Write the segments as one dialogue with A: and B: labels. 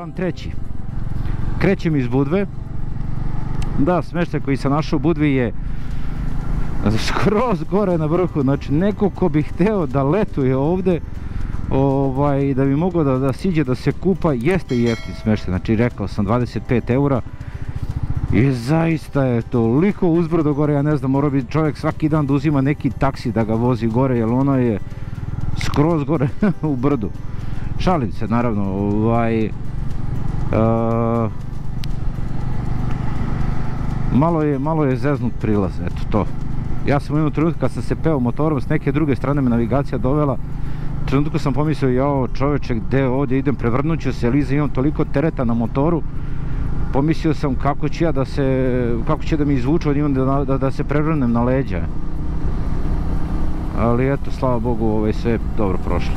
A: Dan treći. Krećem iz Budve. Da, smještaj koji sam našao u Budvi je skroz gore na vrhu. Znači, neko ko bi hteo da letuje ovde, da bi mogao da siđe, da se kupa, jeste jeftin smještaj. Znači, rekao sam 25 eura. I zaista je toliko uzbrdo gore, ja ne znam, mora bi čovjek svaki dan da uzima neki taksi da ga vozi gore, jer ono je skroz gore u brdu. Šalim se, naravno, malo je zeznut prilaz, eto to. Ja sam u jednom trenutku kad sam se peo motorom, s neke druge strane me navigacija dovela, u trenutku sam pomislio, jao čoveče, gde ovdje idem, prevrnut ću se, jer imam toliko tereta na motoru. Pomislio sam kako će da mi izvuču od njima da se prevrnem na leđa. Ali eto, slava Bogu, sve je dobro prošlo.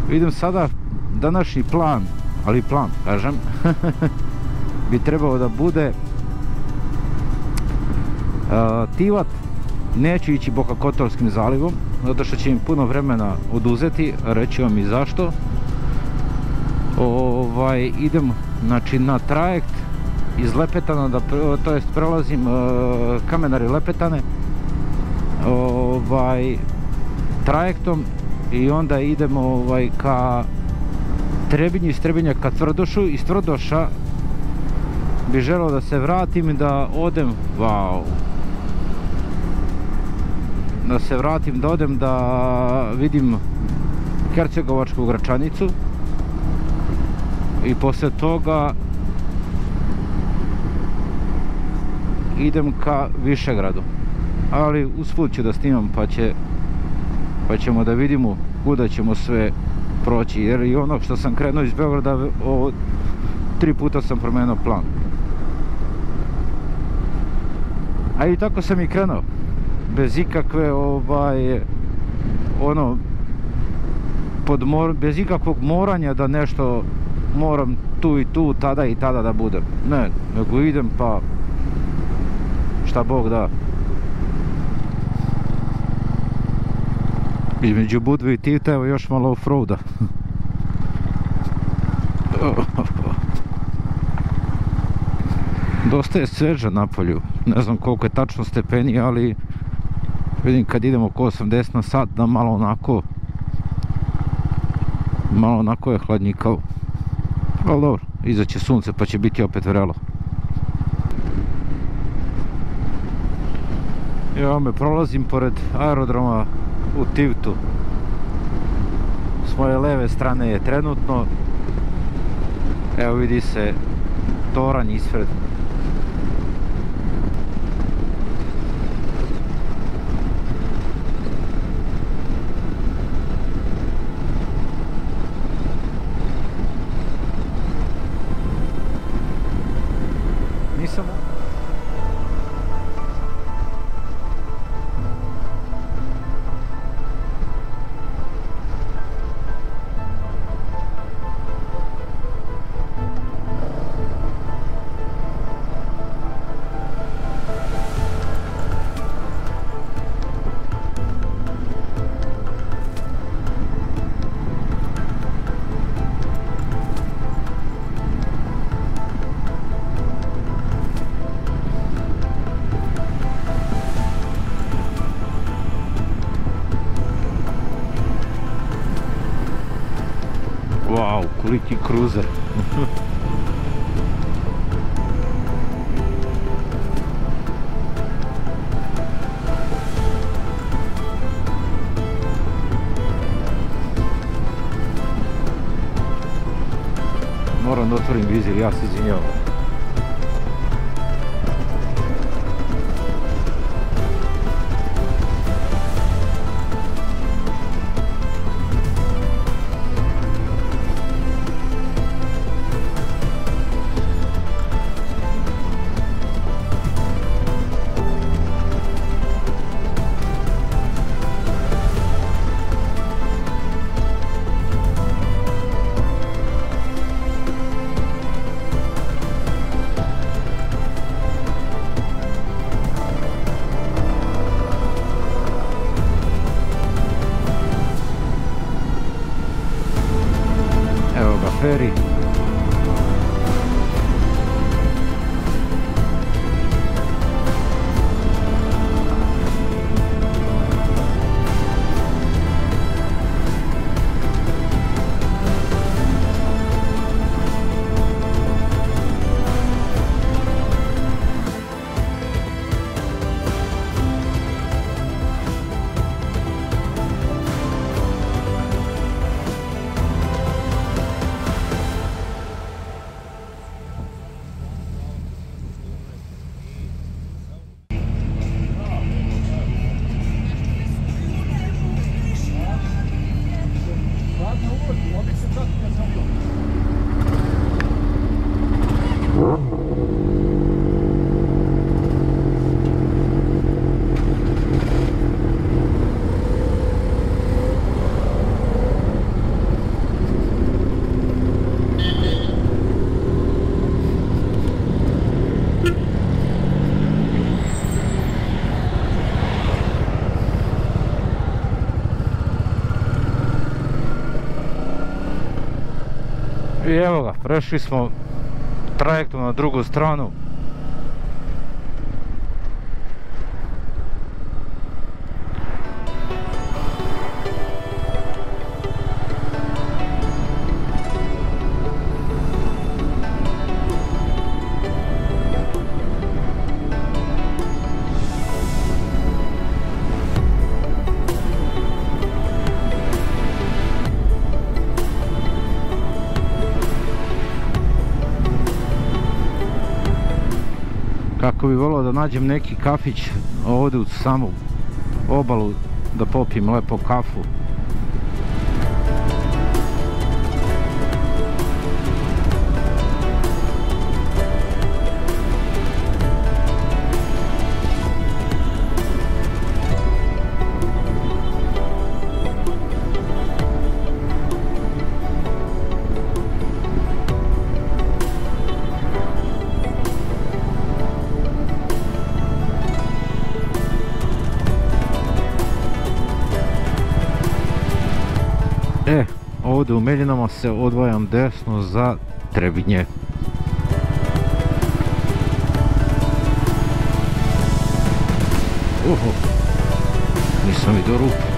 A: Vidim sada današnji plan, ali plan, kažem, bi trebao da bude Tivat. Neću ići Boka Kotorskim zalivom, zato što će im puno vremena oduzeti, reći vam i zašto. Idem, znači, na trajekt iz Lepetana, to jest prelazim Kamenar i Lepetane trajektom i onda idem ka Trebinju, iz Trebinja ka Tvrdošu, iz Tvrdoša bi želeo da se vratim i da odem, da vidim Hercegovačku Gračanicu i posle toga idem ka Višegradu, ali usput ću da snimam pa ćemo da vidimo kuda ćemo sve proći, jer i ono što sam krenuo iz Beograda 3 puta sam promenio plan. A i tako sam i krenuo, bez ikakve bez ikakvog moranja da nešto moram tu i tu, tada i tada da budem. Ne, nego idem pa šta Bog da. Između Budve i Tivta evo još malo offroada. Dosta je sveža napolju, ne znam koliko je tačno stepeni, ali vidim kad idemo oko 80 na sat da malo onako je hladnjikavo. Ali dobro, izaće sunce pa će biti opet vrelo. Evo me, prolazim pored aerodroma u Tivtu. S moje leve strane je trenutno, evo vidi se toranj ispred. Nisam... Wow, koliki kruzer. Moram da otvorim vizir, ja se izvinjavam. evo ga, prešli smo trajektom na drugu stranu. Kako bi volio da nađem neki kafić ovdje uz samu obalu, da popijem lepo kafu. Ovdje u Meljinama se odvajam desno za Trebinje. Nisam vidio rupu.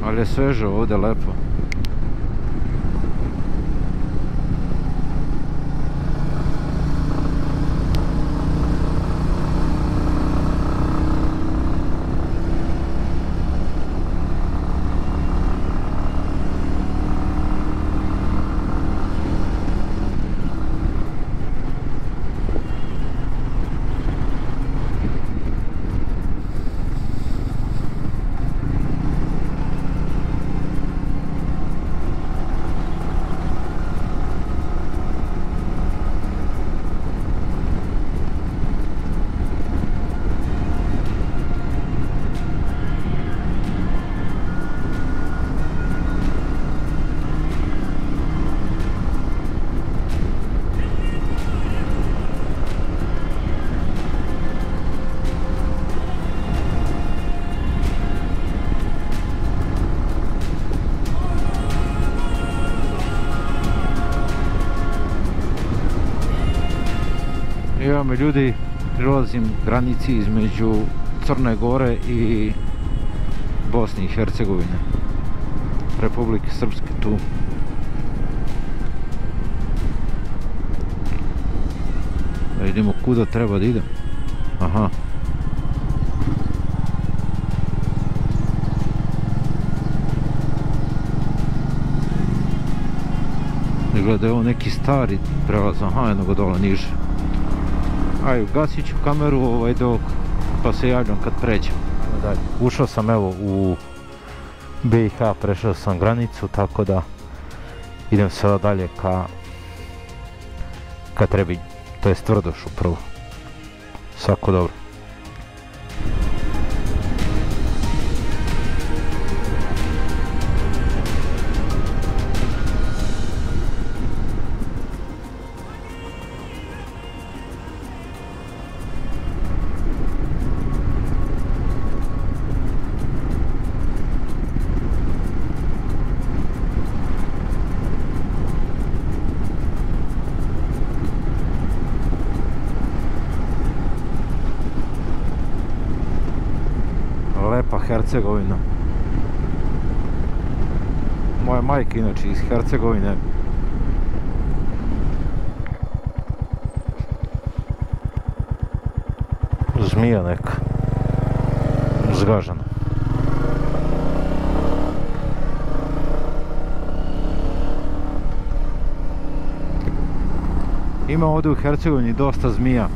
A: Ali je sveže ovdje, lepo. Evo me ljudi, prilazim granici između Crne Gore i Bosne i Hercegovine, Republike Srpske tu. Da vidimo kuda treba da idem. Aha. Izgleda da je ovo neki stari prelaz, aha, jednog dole niže. Aj, ugasit ću kameru dok, pa se javljam kad pređem. Ušao sam evo u BiH, prešao sam granicu, tako da idem sada dalje ka Trebinju, to je Tvrdoš upravo. Svako dobro. Lepa Hercegovina. Moja majka inače iz Hercegovine. Zmija neka. Zgažena. Ima ovdje u Hercegovini dosta zmija.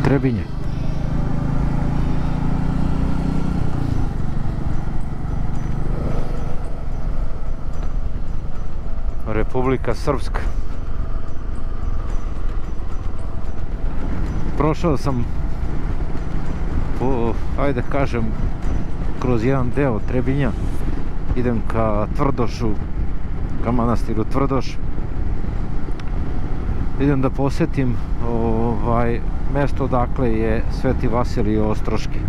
A: Trebinje. Republika Srpska. Prošao sam po, ajde kažem, kroz jedan deo Trebinja. Idem ka Tvrdošu, ka manastiru Tvrdoš. Idem da posjetim mjesto odakle je Sveti Vasilij Ostroški.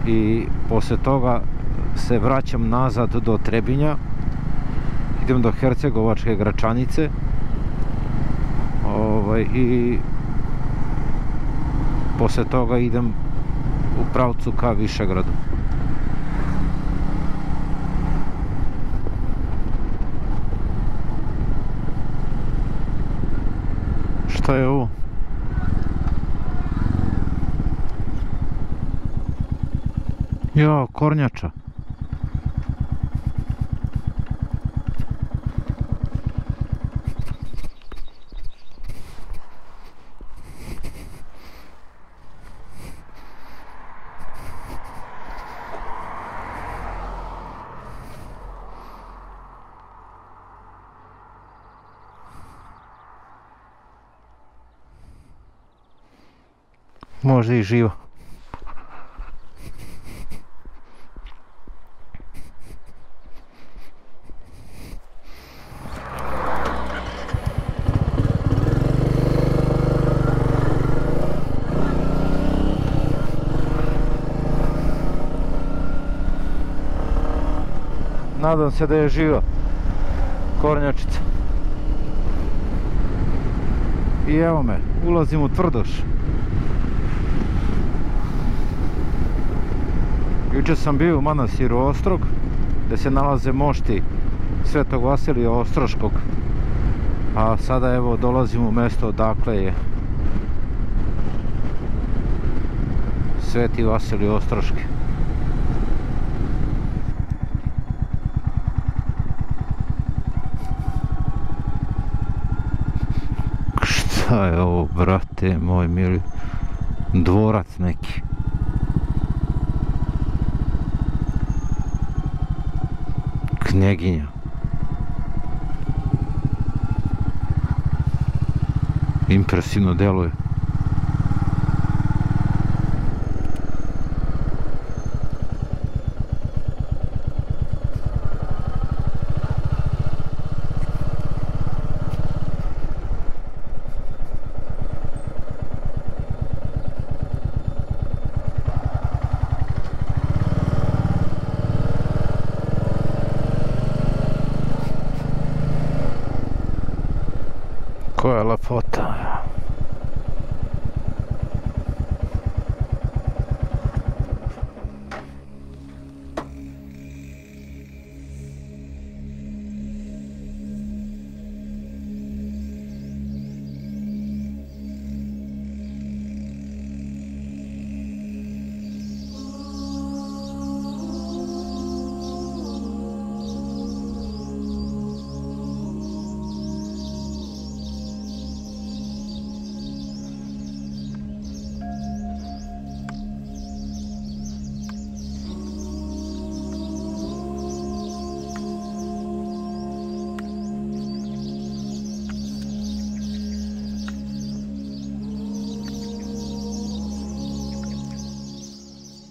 A: I poslije toga se vraćam nazad do Trebinja. Idem do Hercegovačke Gračanice. I poslije toga idem u pravcu ka Višegradu. Šta je ovo? Jao, kornjača. Možda i živa. Nadam se da je živa kornjačica. I evo me, ulazim u Tvrdoš. Jučer sam bio u manastiru Ostrog, gdje se nalaze mošti Svetog Vasilija Ostroškog. A sada evo dolazim u mjesto odakle je Sveti Vasilij Ostroški. Šta je ovo, brate moj mili? Dvorac neki. Knjeginja. Impresivno deluje. lepota.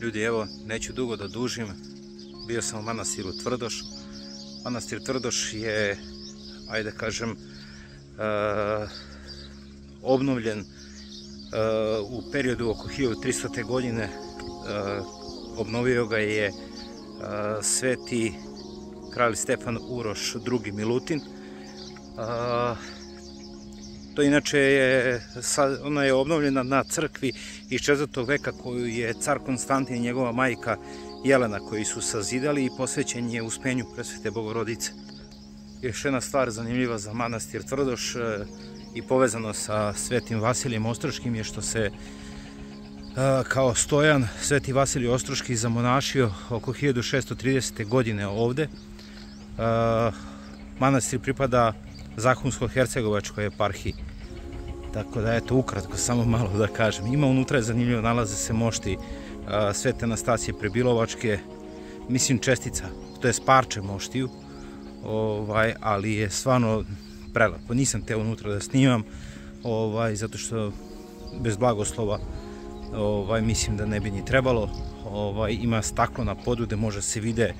B: Ljudi, evo, neću dugo da dužim, bio sam u manastiru Tvrdoš. Manastir Tvrdoš je, ajde kažem, obnovljen u periodu oko 1300. godine. Obnovio ga je sveti kralj Stefan Uroš II Milutin. To inače ona je obnovljena na crkvi iz 4. veka koju je car Konstantin i njegova majka Jelena koji su sazidali i posvećen je Uspenju Presvete Bogorodice. Još jedna stvar zanimljiva za manastir Tvrdoš i povezano sa svetim Vasilijem Ostroškim je što se kao stojan sveti Vasilij Ostroški zamonašio oko 1630. godine ovde. Manastir pripada Zahumsko-hercegovačkoj eparhiji. Tako da, eto, ukratko, samo malo da kažem. Ima unutra, je zanimljivo, nalaze se mošti Svete Anastasije Prebilovačke, mislim čestica, to je parče moštiju, ali je stvarno prelepo. Nisam teo unutra da snimam, zato što bez blagoslova mislim da ne bi ni trebalo. Ima staklo na podu gde može se vide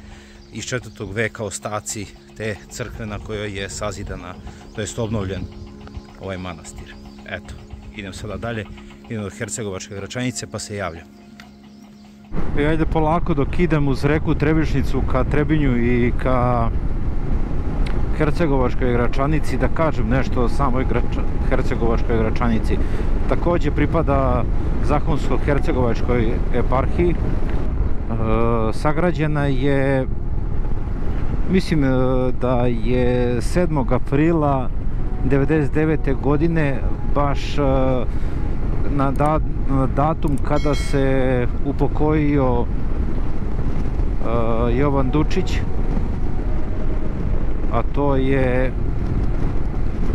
B: iz 4. veka ostaci te crkve na kojoj je sazidana, to jest obnovljen ovaj manastir. Eto, idem sada dalje, idem do Hercegovačke Gračanice pa se javljam.
A: Ajde polako dok idem uz reku Trebišnicu ka Trebinju i ka Hercegovačkoj Gračanici da kažem nešto o samoj Hercegovačkoj Gračanici. Takođe pripada Zahumsko-hercegovačkoj eparhiji. Sagrađena je, mislim da je 7. aprila 1999. godine, baš na datum kada se upokojio Jovan Dučić, a to je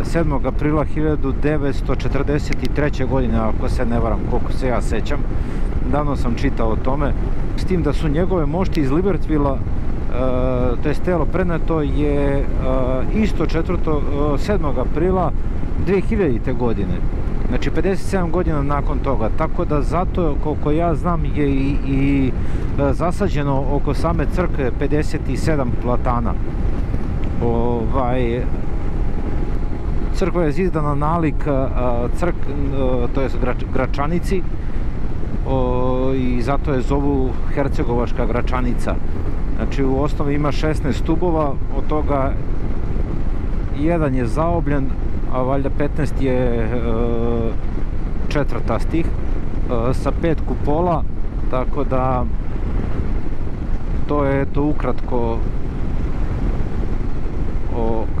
A: 7. aprila 1943. godine, ako se ne varam, koliko se ja sećam. Davno sam čitao o tome. S tim da su njegove mošti iz Libertvila, to je telo preneto je isto 7. aprila 2000. godine. Znači 57 godina nakon toga. Tako da zato, koliko ja znam, je i zasađeno oko same crkve 57 platana. Crkva je zizdana nalik to je Gračanici, i zato je zovu Hercegovačka Gračanica. Znači u osnovi ima 16 stubova, od toga jedan je zaobljen, a valjda 15 je četvrtastih sa 5 kupola, tako da to je to ukratko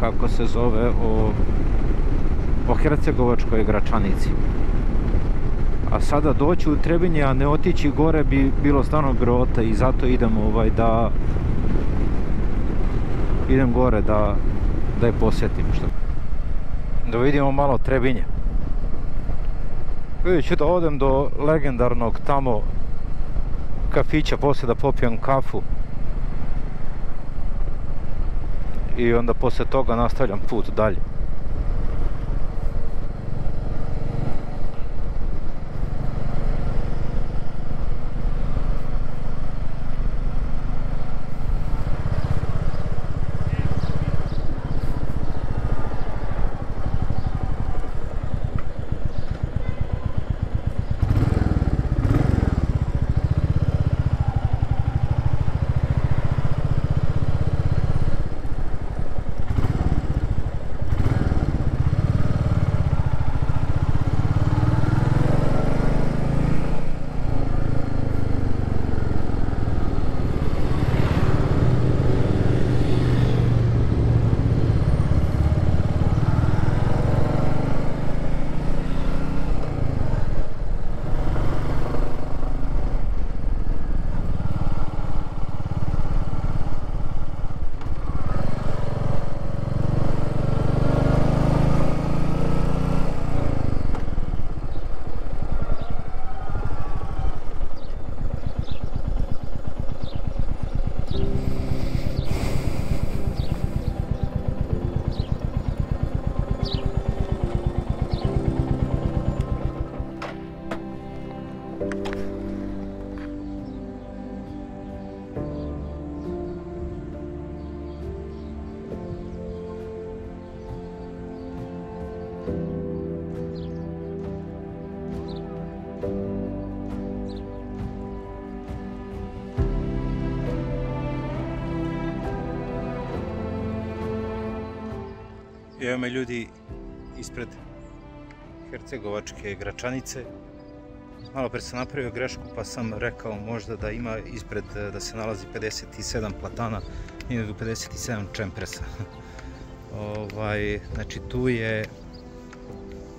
A: kako se zove o Hercegovačkoj Gračanici. A sada doći u Trebinje, a ne otići gore bi bilo stvarno grota i zato idem idem gore da je posjetim. Da vidimo malo Trebinje. Vidjet ću da odem do legendarnog tamo kafića, poslije da popijem kafu i onda poslije toga nastavljam put dalje.
B: Evo me ljudi ispred Hercegovačke Gračanice. Malo pre sam napravio grešku pa sam rekao možda da ima ispred da se nalazi 57 platana, nije nego 57 čempresa. Znači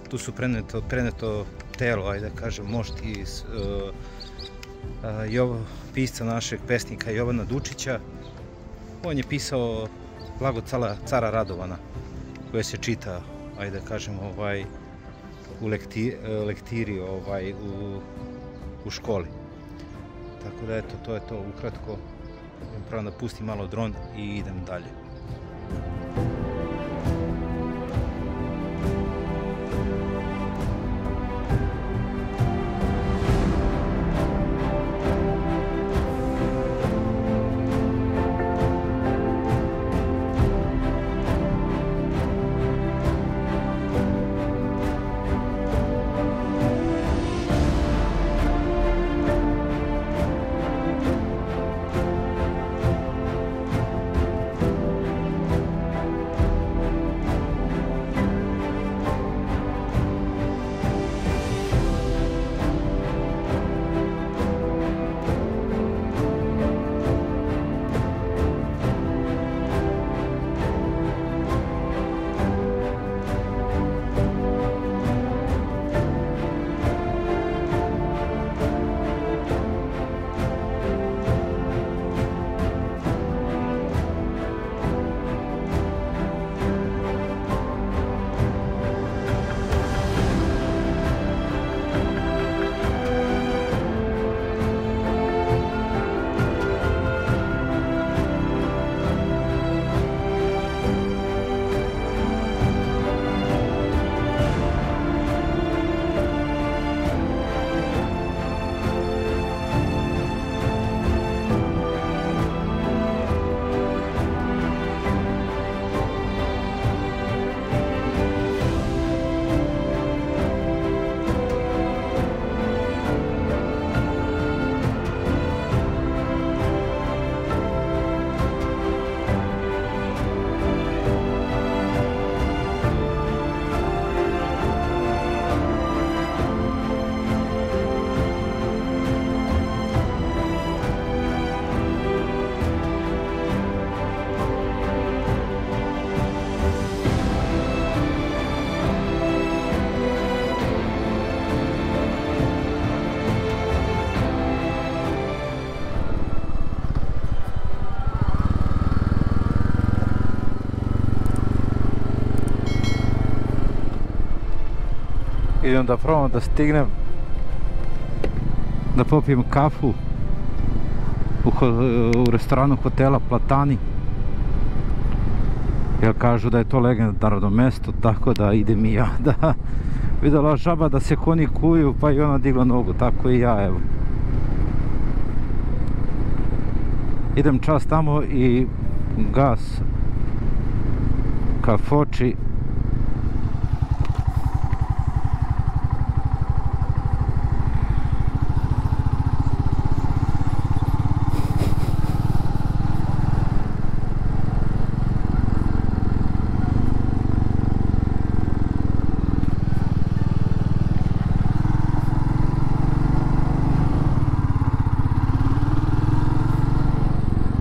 B: tu su preneto telo, ajde da kažem, mošti iz pisca našeg pesnika Jovana Dučića. On je pisao Blago cara Radovana, koje se čita, ajde da kažem, u lektiri u školi. Tako da eto, to je to ukratko. Pravo da pustim malo dron i idem dalje. Idem da probam da stignem da popijem kafu u restoranu hotela Platani, jer kažu da je to legendarno mesto, tako da idem i ja. Da, vidjela žaba da se konji kuju, pa i ona digla nogu, tako i ja, evo. Idem čas tamo i gas ka Foči.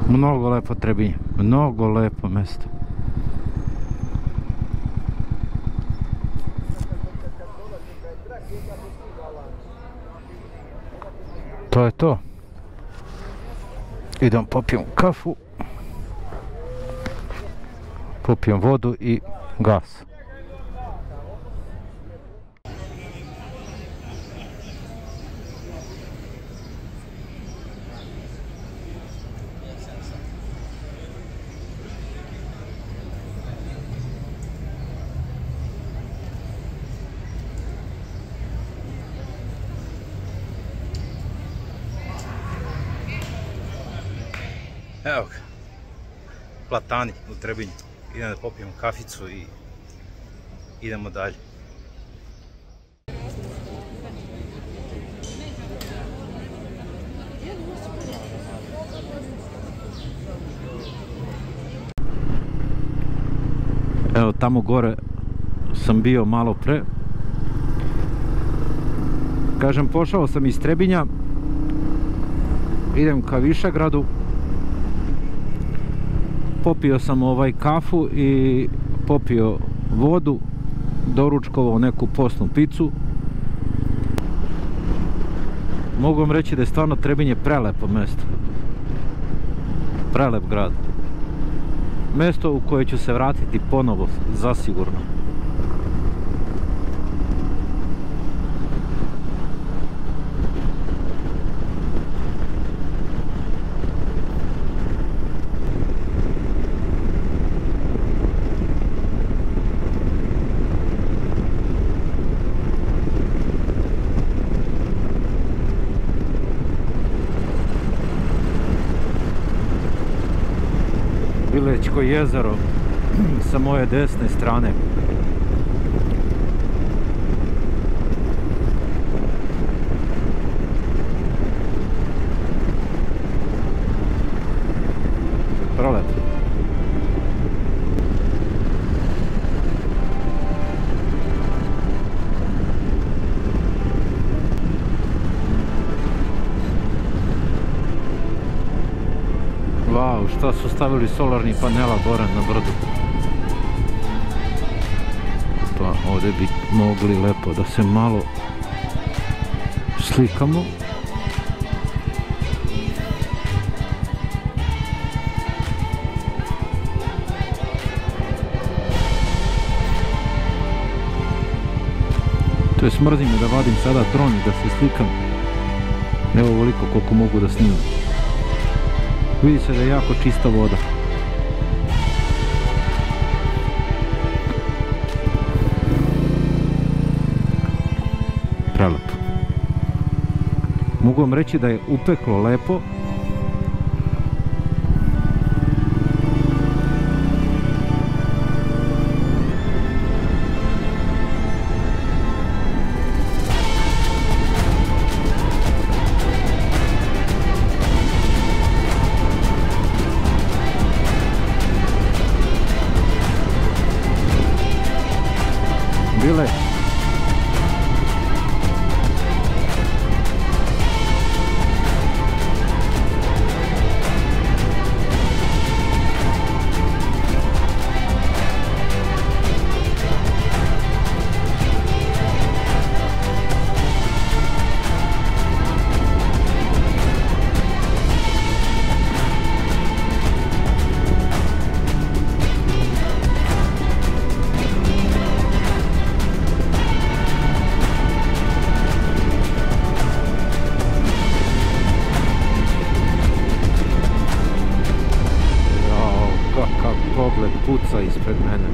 B: Mnogo lepo Trebinje, mnogo lepo mesto. To je to. Idem popijem kafu, popijem vodu i gas. Evo ga, Platani u Trebinju. Idem da popijem kaficu i idemo dalje.
A: Evo tamo gore sam bio malo pre. Kažem, pošao sam iz Trebinja, idem ka Višegradu, popio sam kafu i popio vodu, doručkovao neku postnu picu. Mogu vam reći da je stvarno Trebinje prelepo mesto, prelep grad, mesto u koje ću se vratiti ponovo, zasigurno. Vilečko jezero sa moje desne strane. Prolep. Wow, šta su stavili solarnih panela gore na brdu. Pa ovdje bi mogli lepo da se malo slikamo. To je smrzi me da vadim sada dron i da se slikam. Evo ovoliko koliko mogu da snimam. Vidi se da je jako čista voda. Prelepo. Mogu vam reći da je upeklo lepo. Bile. Pogled puca ispred mene.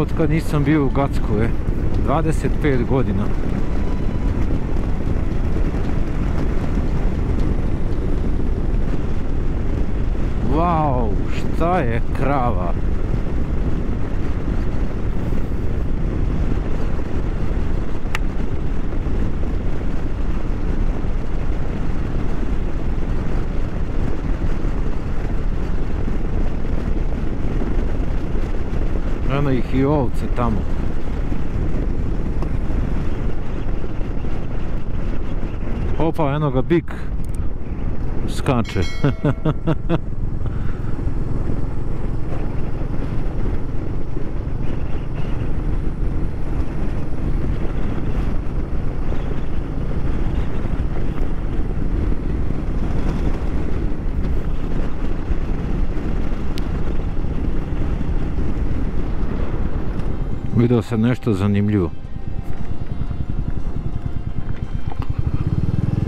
A: od kad nisam bio u Gacku, 25 godina. Wow, šta je krava? Eno ih i ovce tamo. Opa, eno ga bik skače. Vidio sam nešto zanimljivo.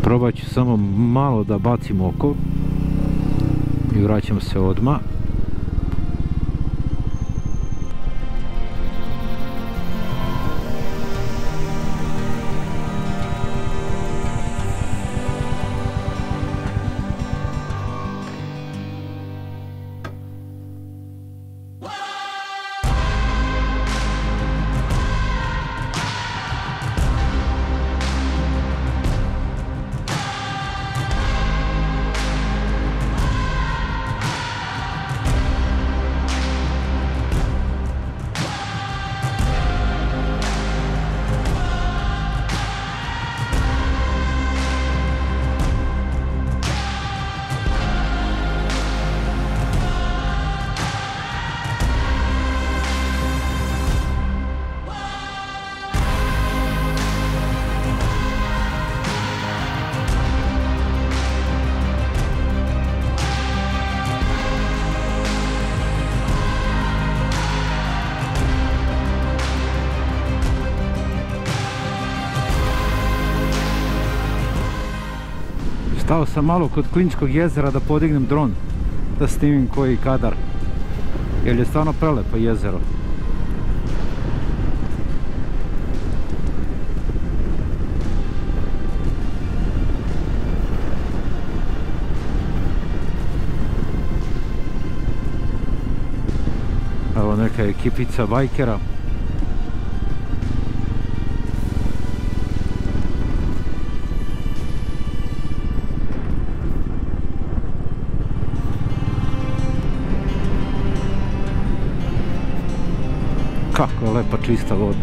A: Probat ću samo malo da bacim oko i vraćam se odmah. Stao sam malo kod Klinčkog jezera da podignem dron, da snimim koji kadar, jer je stvarno prelepo jezero. Evo neka ekipica bajkera. Kako je lepa čista voda.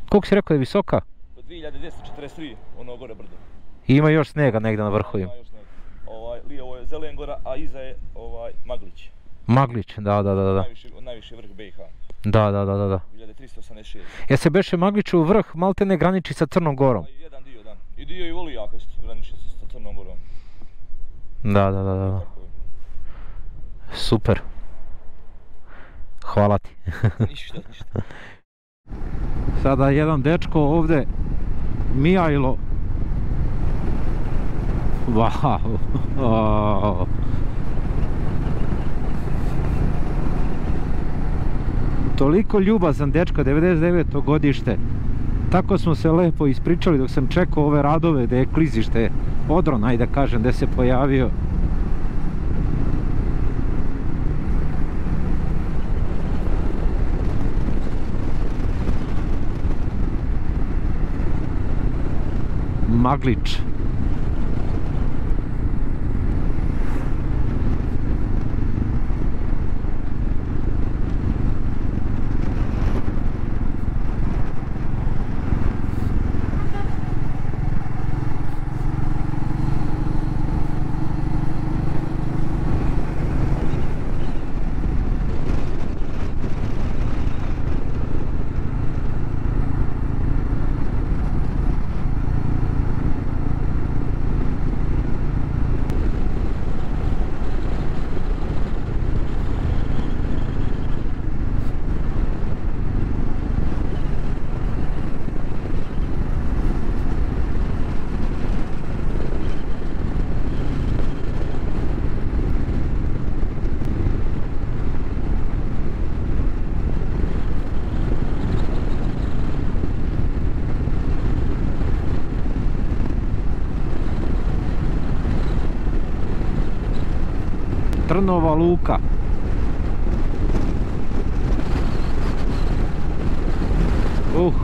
A: Koliko si rekao da je visoka?
C: 2243, ono gore brdo.
A: I ima još snega negdje na vrhu.
C: Ima još snega. Lijevo je Zelengora, a iza je Maglić.
A: Maglić, da.
C: Najviši vrh BiH.
A: Da.
C: 1386.
A: Ja se beše Magliću vrh malte ne graniči sa Crnom Gorom.
C: Jedan dio, da. I dio i Volijaka graniči sa Crnom Gorom.
A: Da. Super. Hvala ti.
C: Ništa.
A: Sada jedan dečko ovdje, Mijajlo. Wow. Toliko ljubazan dečko, 99. godište. Tako smo se lepo ispričali dok sam čekao ove radove gdje je klizište, odron, ajde da kažem, gdje se pojavio. Maglić. Trnova luka.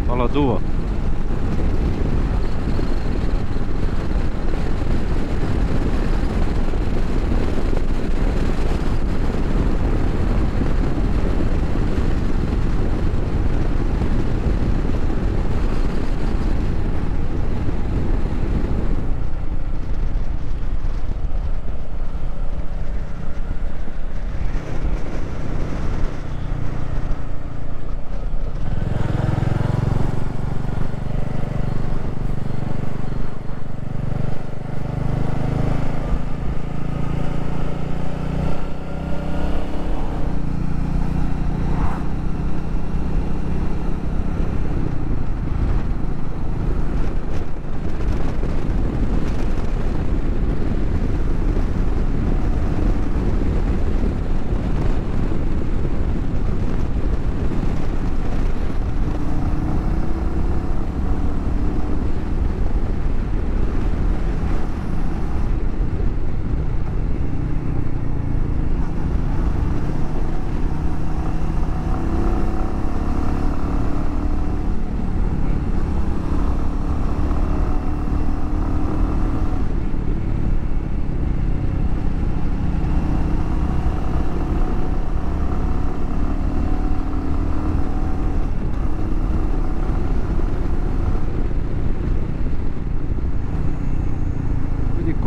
A: Hvala duva.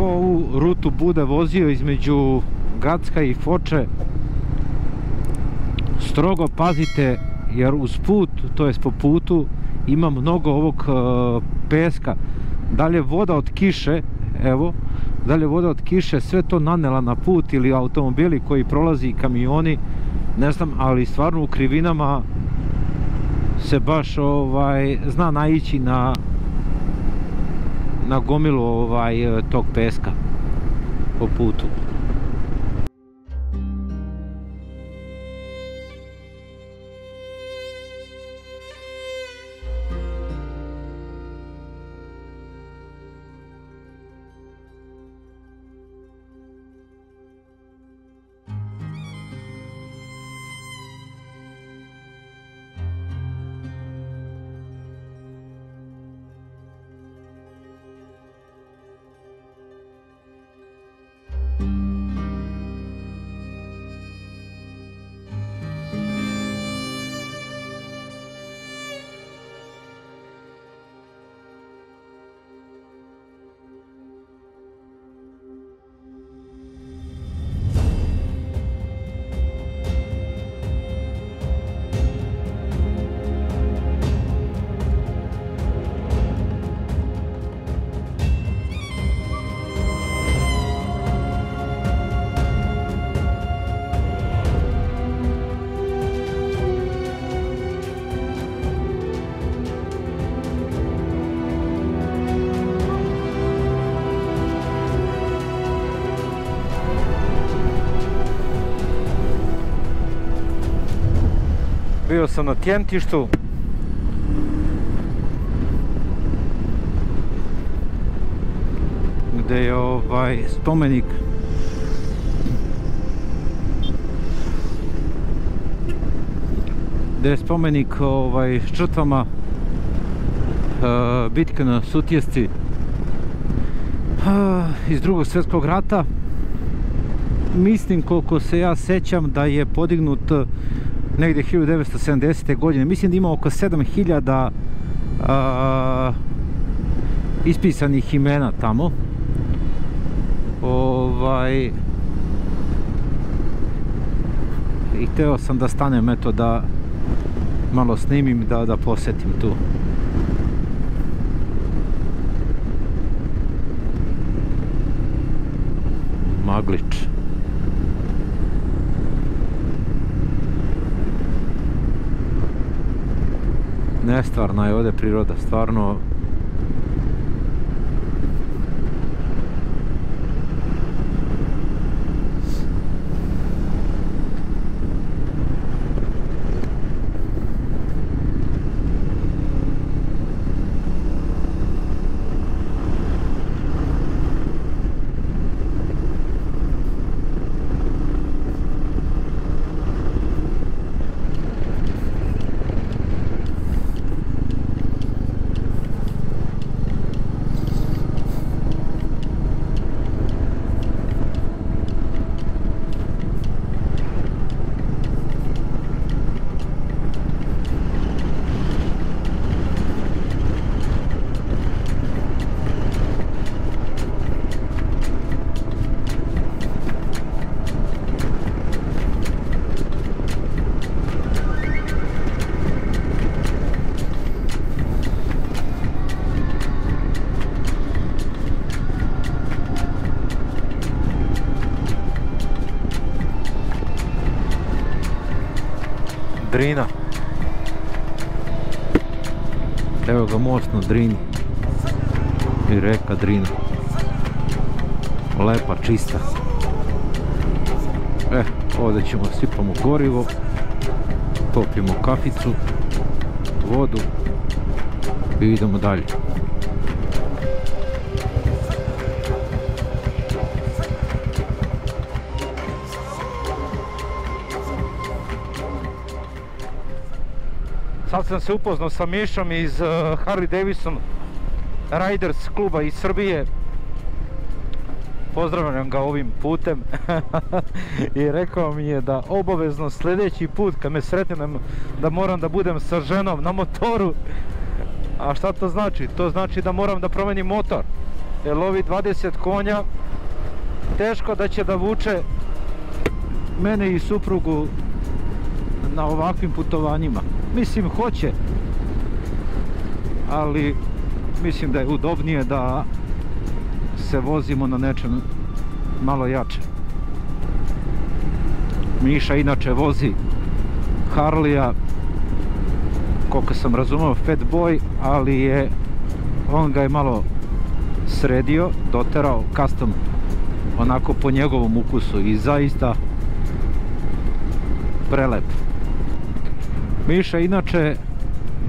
A: Ovu rutu bude vozio između Gacka i Foče, strogo pazite jer uz put, to jest po putu, ima mnogo ovog peska. Dalje voda od kiše, evo, dalje voda od kiše, sve to nanela na put ili automobili koji prolazi, kamioni, ne znam, ali stvarno u krivinama se baš zna naići na gomilu tog peska po putu. Bio sam na Tjentištu. gdje je spomenik žrtvama bitke na Sutjesci iz Drugog svjetskog rata. Mislim, koliko se ja sećam, da je podignut negdje 1970. godine. Mislim da ima oko 7000 ispisanih imena tamo. I hteo sam da stanem, eto, da malo snimim, da posjetim tu. Maglić. Nestvarna je ovdje priroda, stvarno. Drina. Evo ga most na Drini. I reka Drina. Lepa, čista. Ovdje ćemo sipamo gorivo. Popijemo kaficu. Vodu. I idemo dalje. Sad sam se upoznao sa Mišom iz Harley Davidson Riders kluba iz Srbije. Pozdravljam ga ovim putem. I rekao mi je da obavezno sljedeći put kad me sretnem da moram da budem sa ženom na motoru. A šta to znači? To znači da moram da promenim motor. Jer lovi 20 konja, teško da će da vuče mene i suprugu na ovakvim putovanjima. Mislim, hoće, ali mislim da je udobnije da se vozimo na nečem malo jače. Miša inače vozi Harleya, koliko sam razumio, Fat Boy, ali on ga je malo sredio, doterao custom onako po njegovom ukusu i zaista prelep. Miša inače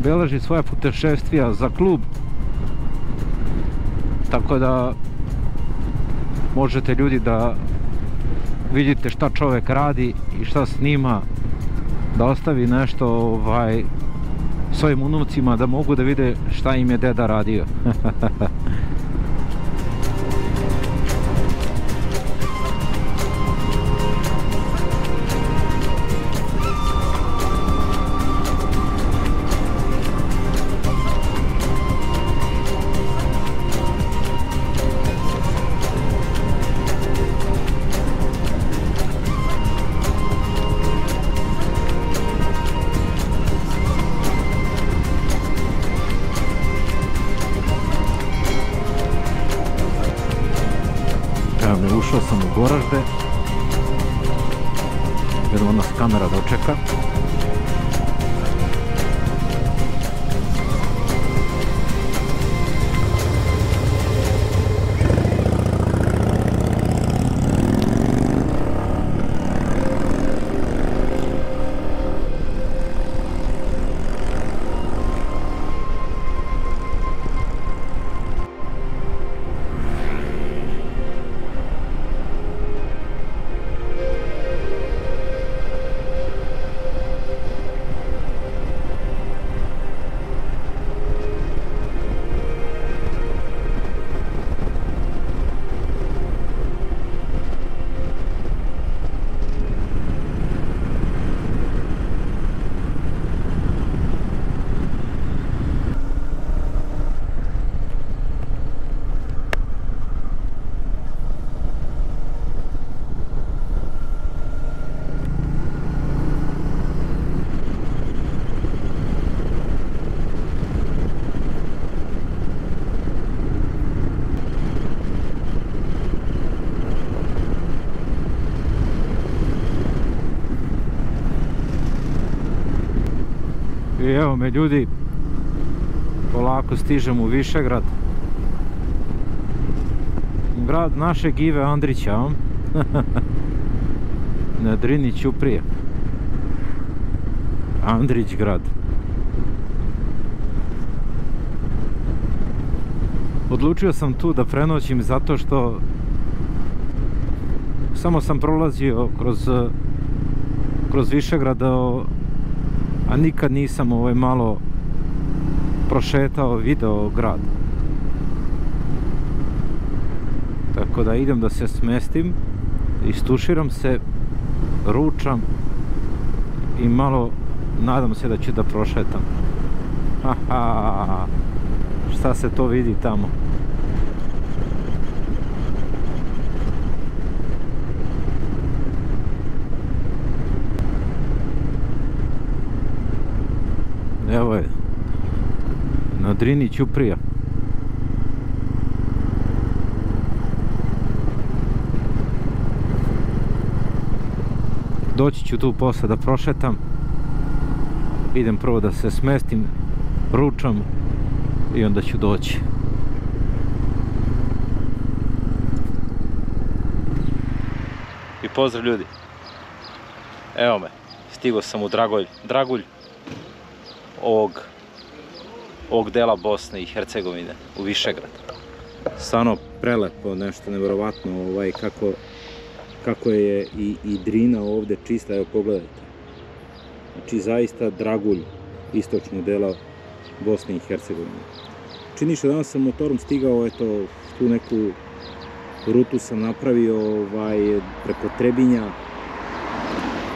A: beleži svoja putešestvija za klub, tako da možete ljudi da vidite šta čovjek radi i šta snima, da ostavi nešto svojim unucima da mogu da vide šta im je deda radio. Ušao sam u Goražde, jedno nas kamera dočeka. I evo me ljudi, polako stižem u Višegrad. Grad našeg Ive Andrića, na Drini Ćuprije. Andrić grad. Odlučio sam tu da prenoćim zato što samo sam prolazio kroz Višegrad, a nikad nisam malo prošetao, video grad. Tako da idem da se smestim, istuširam se, ručam i malo nadam se da ću da prošetam. Haha, šta se to vidi tamo? Evo je, na Drini Ćuprija. Doći ću tu posle da prošetam. Idem prvo da se smestim, ručam i onda ću doći. I pozdrav ljudi. Evo me, stigao sam u Dragulj ovog dela Bosne i Hercegovine, u Višegrad. Stvarno prelepo, nešto nevjerovatno, kako je i Drina ovdje čista, evo pogledajte. Znači zaista Dragulj istočnog dela Bosne i Hercegovine. Čini se danas sam motorom stigao, eto, tu neku rutu sam napravio preko Trebinja,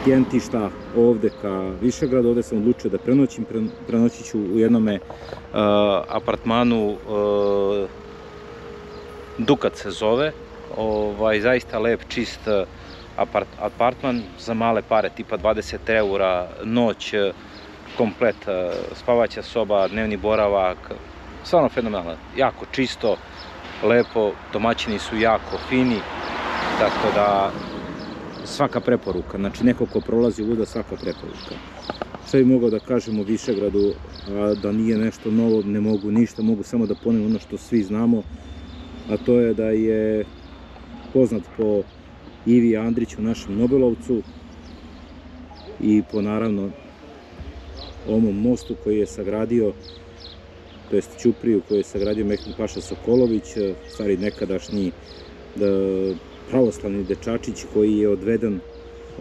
A: Tjentišta, ovdje ka Višegradu. Ovdje sam odlučio da prenoćim, prenoći ću u jednome apartmanu, Dukat se zove, zaista lep, čist apartman za male pare, tipa 20 € noć, komplet, spavaća soba, dnevni boravak, stvarno fenomenalno, jako čisto, lepo, domaćini su jako fini, tako da svaka preporuka, znači neko ko prolazi uvuda, svaka preporuka. Šta bi mogao da kažem o Višegradu, a da nije nešto novo, ne mogu ništa, mogu samo da ponovim ono što svi znamo, a to je da je poznat po Ivi Andriću, našem Nobelovcu, i po naravno ovom mostu koji je sagradio, to jest Ćupriju koju je sagradio Mehmed Paša Sokolović, stari nekadašnji pravoslavni dečačić koji je odveden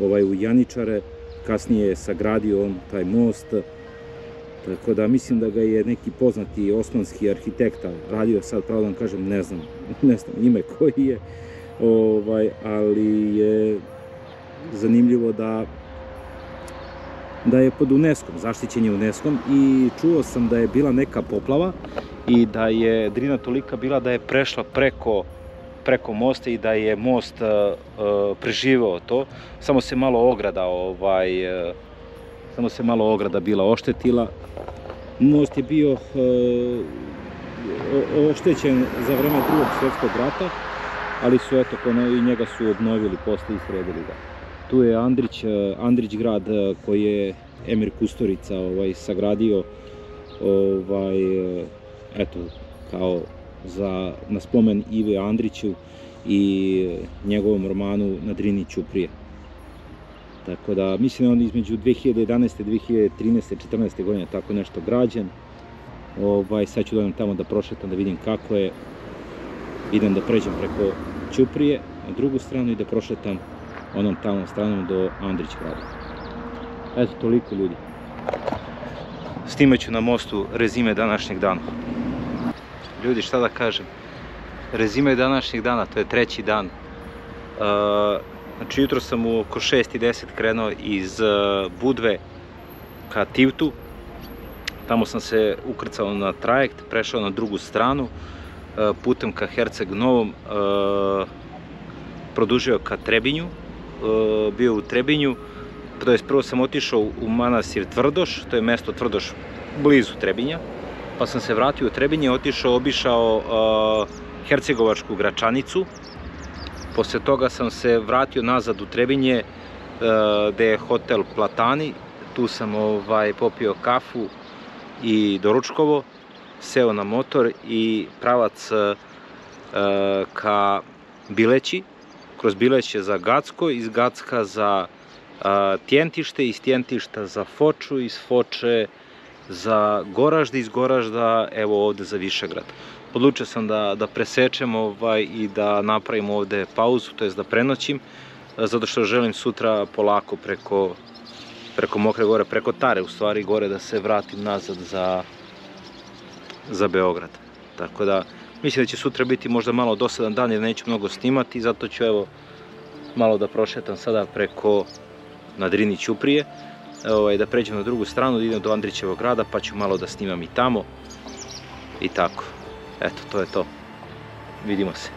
A: u Janičare, kasnije je sagradio on taj most, tako da mislim da ga je neki poznati osmanski arhitekta radio, sad pravo da vam kažem, ne znam ime koji je, ali je zanimljivo da je pod UNESCO-om, zaštićen je UNESCO-om, i čuo sam da je bila neka poplava i da je Drina tolika bila da je prešla preko mosta i da je most preživeo to, samo se malo ograda bila oštetila. Most je bio oštećen za vreme Drugog svjetskog rata, ali su eto i njega su obnovili, posle i sredili ga. Tu je Andrić grad koji je Emir Kusturica sagradio, eto, kao na spomen Ive Andriću i njegovom romanu Na Drini Ćuprije. Tako da mislim da on između 2011. 2013. 14. godine tako nešto građen. Sad ću da tamo da prošetam, da vidim kako je. Idem da pređem preko Ćuprije na drugu stranu i da prošetam onom tamo stranom do Andrić grada. Eto, toliko ljudi. Snimat ću na mostu rezime današnjeg dana. Ljudi, šta da kažem, rezime današnjeg dana, to je treći dan. Znači, jutro sam oko 6:10 krenuo iz Budve ka Tivtu. Tamo sam se ukrcao na trajekt, prešao na drugu stranu, putem ka Herceg Novom, produžio ka Trebinju, bio u Trebinju, to jest prvo sam otišao u manastir Tvrdoš, to je mesto Tvrdoš blizu Trebinja, pa sam se vratio u Trebinje, obišao Hercegovačku Gračanicu, posle toga sam se vratio nazad u Trebinje, gde je hotel Platani, tu sam popio kafu,
B: i doručkovo, seo na motor i pravac ka Bileći, kroz Bileće za Gacko, iz Gacka za Tjentište, iz Tjentišta za Foču, iz Foče za Goražde, iz Goražda evo ovde za Višegrad. Odlučio sam da presečem i da napravim ovde pauzu, to jest da prenoćim, zato što želim sutra polako preko Mokre Gore, preko Tare u stvari gore, da se vratim nazad za Beograd. Tako da mislim da će sutra biti možda malo dosadan dan jer neću mnogo snimati, zato ću evo malo da prošetam sada preko na Drini Ćuprije, da pređem na drugu stranu, da idem do Andrićevog grada, pa ću malo da snimam i tamo i tako. Eto, to je to. Vidimo se.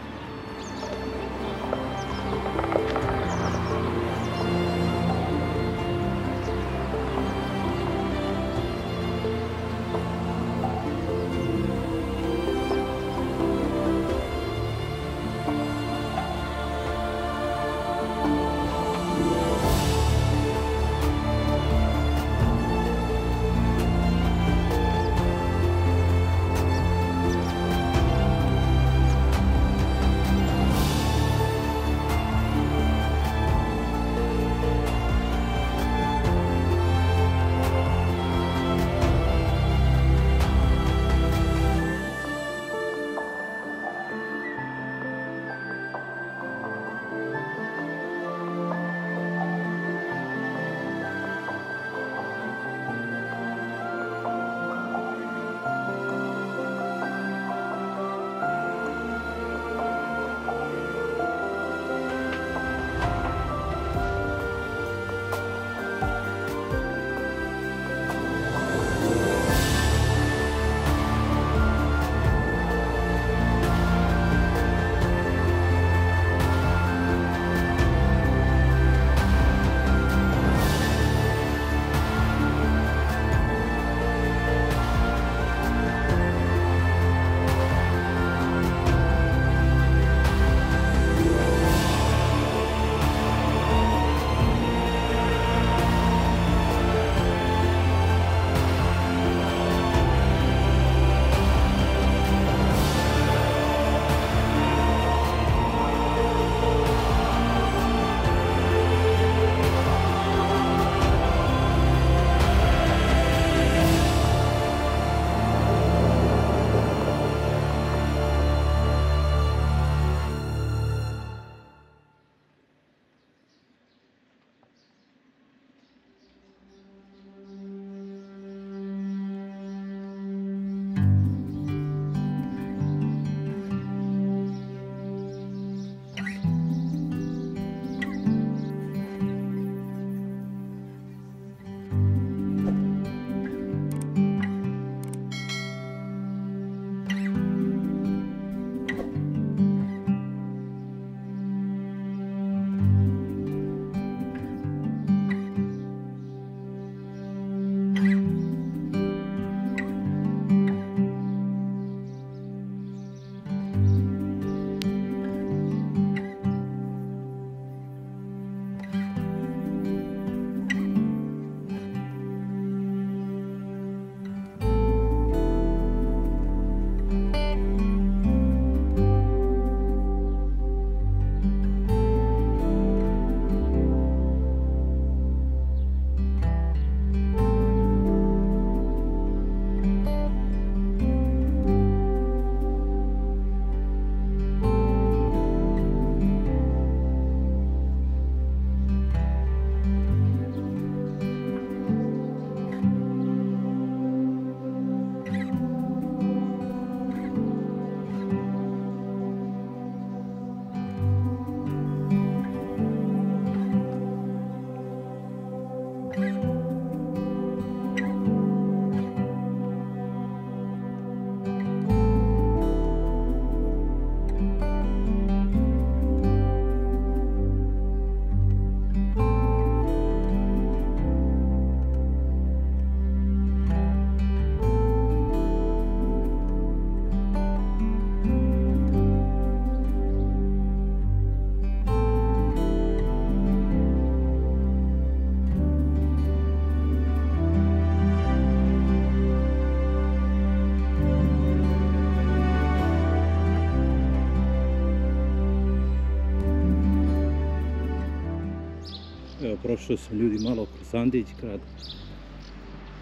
B: Evo, prošao sam ljudi malo kroz Andić grad.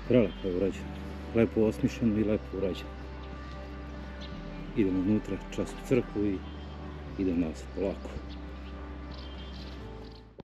B: Prelepo je urađeno. Lepo osmišljeno i lepo urađeno. Idemo unutra, čas u crkvu i idem nazad polako.